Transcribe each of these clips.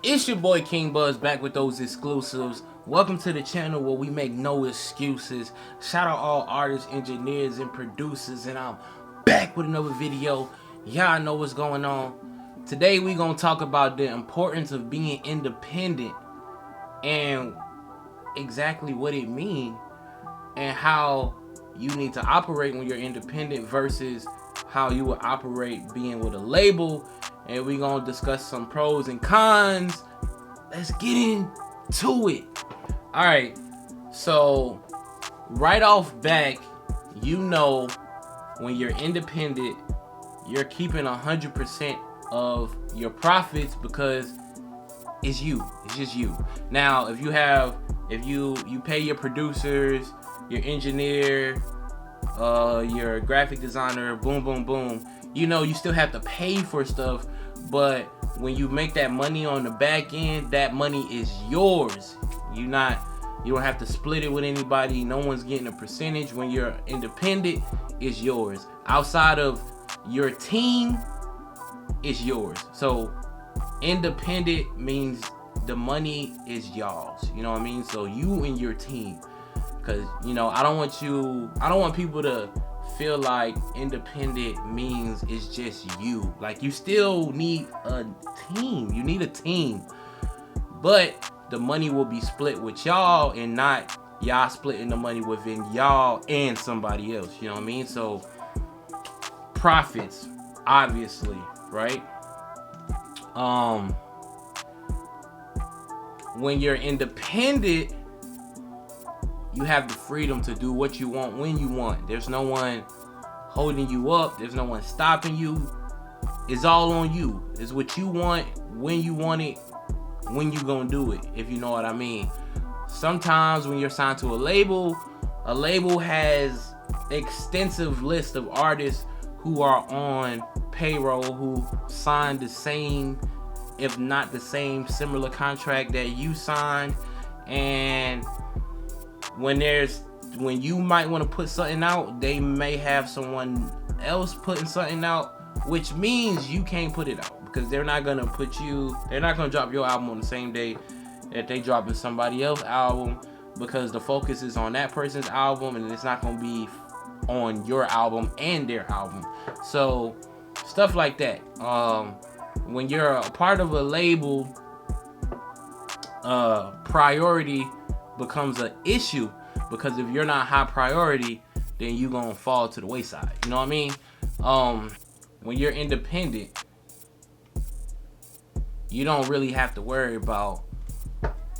It's your boy King Buzz back with those exclusives. Welcome to the channel where we make no excuses. Shout out all artists, engineers, and producers, and I'm back with another video. Y'all know what's going on. Today we gonna talk about the importance of being independent and exactly what it means and how you need to operate when you're independent versus how you would operate being with a label. And we gonna discuss some pros and cons. Let's get into it. All right, so right off back, you know, when you're independent, you're keeping 100% of your profits because it's you. It's just you. Now, if you pay your producers, your engineer, your graphic designer, boom, boom, boom, you know, you still have to pay for stuff, but when you make that money on the back end, that money is yours. You don't have to split it with anybody. No one's getting a percentage. When you're independent, it's yours. Outside of your team, it's yours. So independent means the money is y'all's. You know what I mean? So you and your team. Because, you know, I don't want people to feel like independent means it's just you. Like, you still need a team. You need a team. But the money will be split with y'all and not y'all splitting the money within y'all and somebody else. You know what I mean? So profits, obviously, right? When you're independent, you have the freedom to do what you want when you want. There's no one holding you up. There's no one stopping you. It's all on you. It's what you want, when you want it, when you gonna do it, if you know what I mean. Sometimes when you're signed to a label has extensive list of artists who are on payroll who signed the same, if not the same, similar contract that you signed. And when you might want to put something out, they may have someone else putting something out, which means you can't put it out because they're not gonna drop your album on the same day that they dropping somebody else's album, because the focus is on that person's album and it's not gonna be on your album and their album. So stuff like that. When you're a part of a label, priority becomes an issue, because if you're not high priority, then you gonna fall to the wayside. You know what I mean? When you're independent, you don't really have to worry about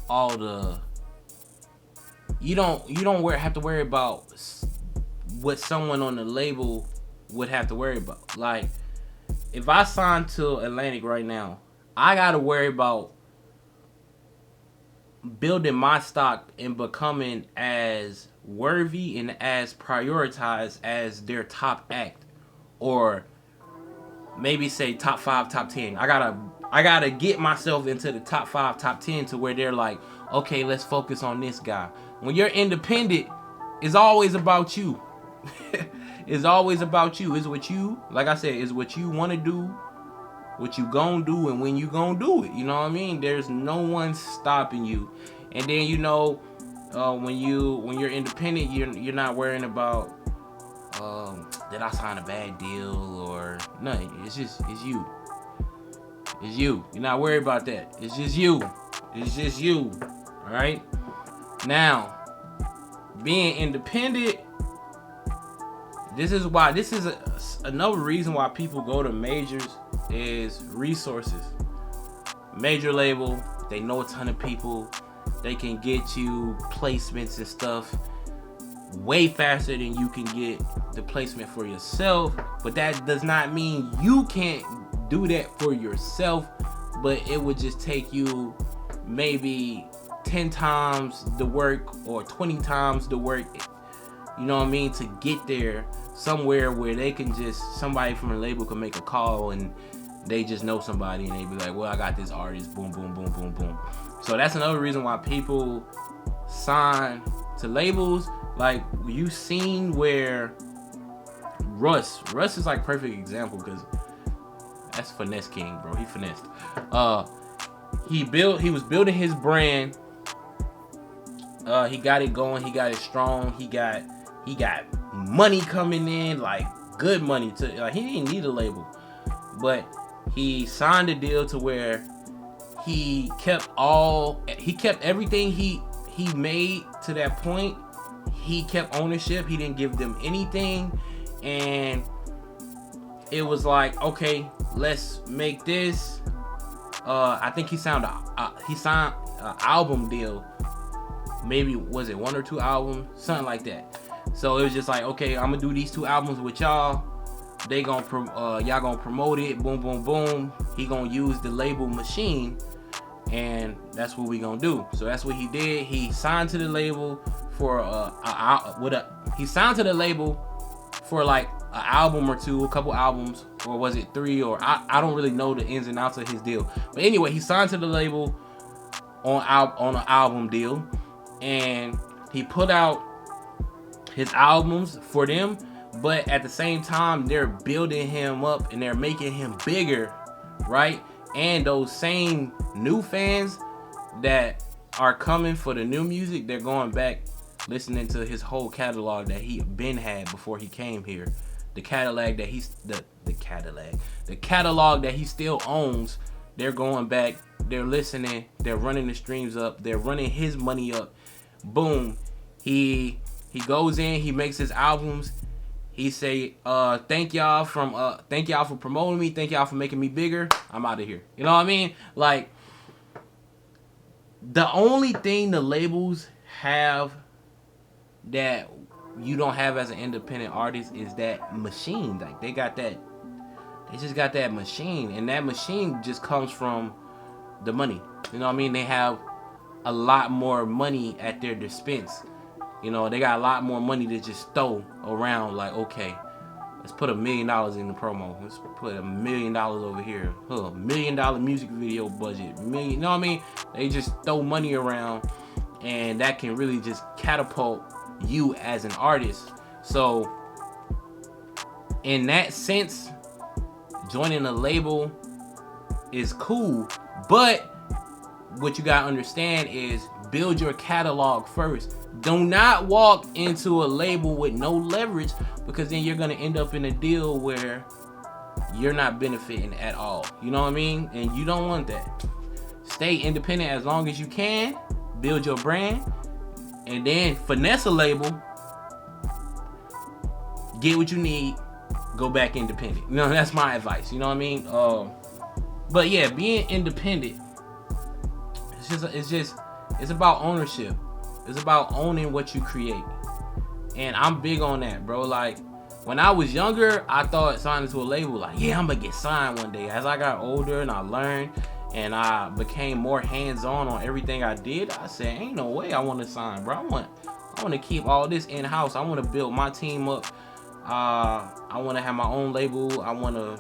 all the. You don't have to worry about what someone on the label would have to worry about. Like, if I sign to Atlantic right now, I gotta worry about building my stock and becoming as worthy and as prioritized as their top act, or maybe say top 5, top 10. I gotta get myself into the top 5, top 10 to where they're like, okay, let's focus on this guy. When you're independent, it's always about you. It's always about you. It's what you, like I said, it's what you want to do, what you gonna do, and when you gonna do it. You know what I mean? There's no one stopping you. And then, you know, when you're independent, you're not worrying about did I sign a bad deal or nothing. It's you. It's you. You're not worried about that. It's just you. It's just you. All right. Now, being independent. This is another reason why people go to majors is resources. Major label, they know a ton of people. They can get you placements and stuff way faster than you can get the placement for yourself. But that does not mean you can't do that for yourself. But it would just take you maybe 10 times the work or 20 times the work, you know what I mean, to get there somewhere where they can just, somebody from a label can make a call and they just know somebody and they be like, well, I got this artist, boom, boom, boom, boom, boom. So that's another reason why people sign to labels. Like, you seen where Russ is like perfect example, because that's Finesse King, bro. He finessed. He was building his brand. He got it going. He got it strong. He got money coming in, like good money. He didn't need a label, but he signed a deal to where he kept everything he made to that point. He kept ownership. He didn't give them anything, and it was like, okay, let's make this. I think he signed an album deal. Maybe was it 1 or 2 albums, something like that. So it was just like, okay, I'm gonna do these 2 albums with y'all. They y'all gonna promote it. Boom, boom, boom. He gonna use the label Machine, and that's what we gonna do. So that's what he did. He signed to the label for he signed to the label for like an album or 2, a couple albums, or was it 3? Or I don't really know the ins and outs of his deal. But anyway, he signed to the label on an album deal, and he put out his albums for them. But at the same time, they're building him up and they're making him bigger, right? And those same new fans that are coming for the new music, they're going back listening to his whole catalog that he been had before he came here. The catalog that the catalog that he still owns. They're going back, they're listening, they're running the streams up, they're running his money up. Boom. He goes in, he makes his albums. He say, thank y'all for promoting me, thank y'all for making me bigger. I'm out of here. You know what I mean? Like, the only thing the labels have that you don't have as an independent artist is that machine. Like, they just got that machine, and that machine just comes from the money. You know what I mean? They have a lot more money at their dispense. You know, they got a lot more money to just throw around. Like, okay, let's put $1 million in the promo. Let's put $1 million over here. $1 million music video budget. You know what I mean? They just throw money around, and that can really just catapult you as an artist. So, in that sense, joining a label is cool, but what you gotta understand is build your catalog first. Do not walk into a label with no leverage, because then you're gonna end up in a deal where you're not benefiting at all. You know what I mean? And you don't want that. Stay independent as long as you can. Build your brand, and then finesse a label. Get what you need. Go back independent. You know, that's my advice. You know what I mean? But yeah, being independent, it's about ownership. It's about owning what you create. And I'm big on that, bro. Like, when I was younger, I thought signing to a label, like, yeah, I'm gonna get signed one day. As I got older and I learned and I became more hands-on on everything I did, I said, ain't no way I want to sign, bro. I want to keep all this in-house. I want to build my team up. I want to have my own label. I want to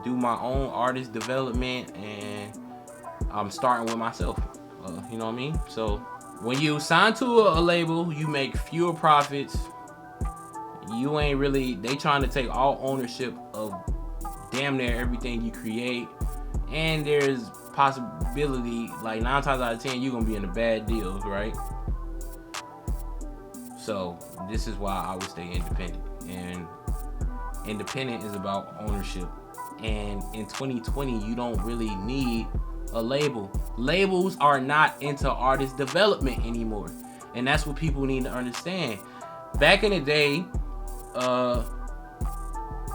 do my own artist development, and I'm starting with myself. You know what I mean? So when you sign to a label, you make fewer profits. You ain't really, they trying to take all ownership of damn near everything you create, and there's possibility, like 9 times out of 10, you're gonna be in the bad deals, right? So this is why I would stay independent, and independent is about ownership. And in 2020, you don't really need a label. Labels are not into artist development anymore, and that's what people need to understand. Back in the day,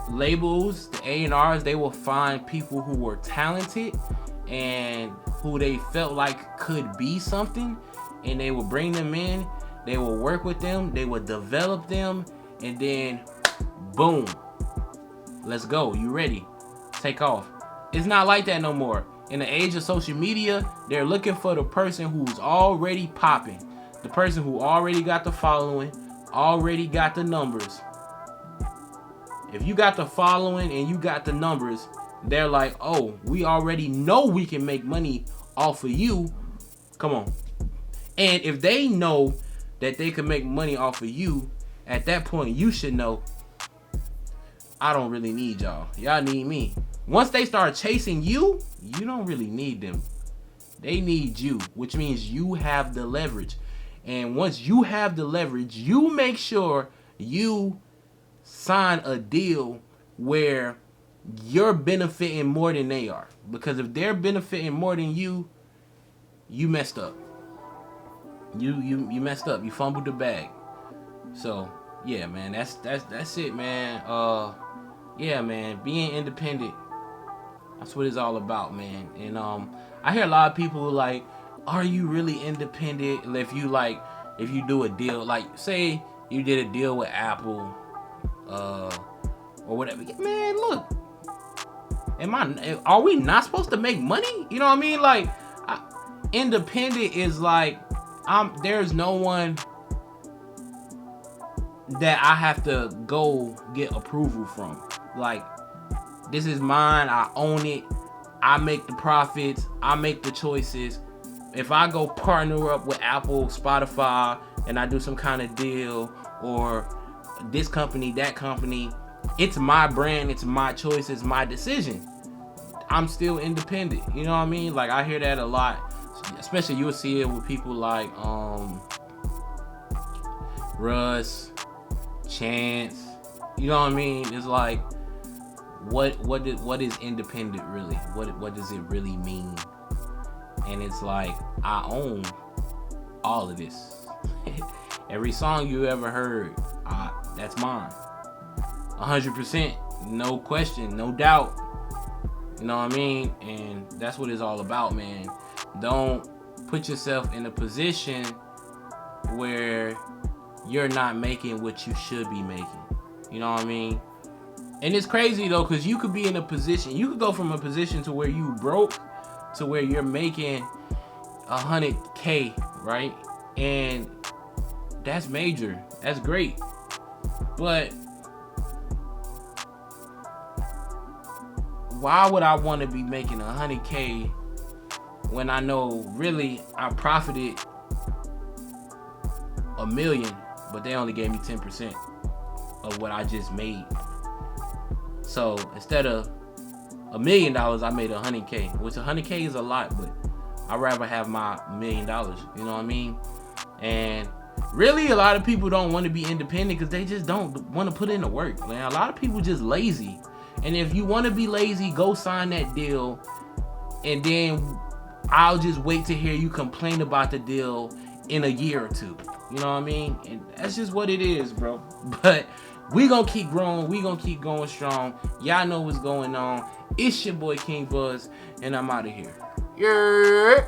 labels, the A&Rs, they will find people who were talented and who they felt like could be something, and they will bring them in, they will work with them, they will develop them, and then boom, let's go, you ready, take off. It's not like that no more. In the age of social media, they're looking for the person who's already popping, the person who already got the following, already got the numbers. If you got the following and you got the numbers, they're like, oh, we already know we can make money off of you. Come on. And if they know that they can make money off of you, at that point, you should know, I don't really need y'all. Y'all need me. Once they start chasing you, you don't really need them. They need you, which means you have the leverage. And once you have the leverage, you make sure you sign a deal where you're benefiting more than they are. Because if they're benefiting more than you, you messed up. You messed up. You fumbled the bag. So yeah, man, that's it, man. Yeah, man, being independent. That's what it's all about, man. And I hear a lot of people like, are you really independent? If you do a deal, like say you did a deal with Apple, or whatever. Man, look, are we not supposed to make money? You know what I mean? Like, independent is like, there's no one that I have to go get approval from. Like, this is mine. I own it. I make the profits. I make the choices. If I go partner up with Apple, Spotify, and I do some kind of deal, or this company, that company, it's my brand, it's my choice, it's my decision. I'm still independent. You know what I mean? Like, I hear that a lot. Especially you'll see it with people like Russ, Chance. You know what I mean? It's like, what is independent really? What does it really mean? And it's like, I own all of this. Every song you ever heard, that's mine. 100%, no question, no doubt. You know what I mean? And that's what it's all about, man. Don't put yourself in a position where you're not making what you should be making. You know what I mean? And it's crazy though, because you could be in a position, you could go from a position to where you broke to where you're making 100K, right? And that's major. That's great. But why would I want to be making 100K when I know really I profited $1 million, but they only gave me 10% of what I just made? So instead of $1 million, I made 100K, which 100K is a lot, but I'd rather have my $1 million. You know what I mean? And really, a lot of people don't want to be independent because they just don't want to put in the work. Man, a lot of people just lazy. And if you want to be lazy, go sign that deal, and then I'll just wait to hear you complain about the deal in a year or two. You know what I mean? And that's just what it is, bro. But we gonna keep growing. We gonna keep going strong. Y'all know what's going on. It's your boy King Buzz, and I'm out of here. Yeah.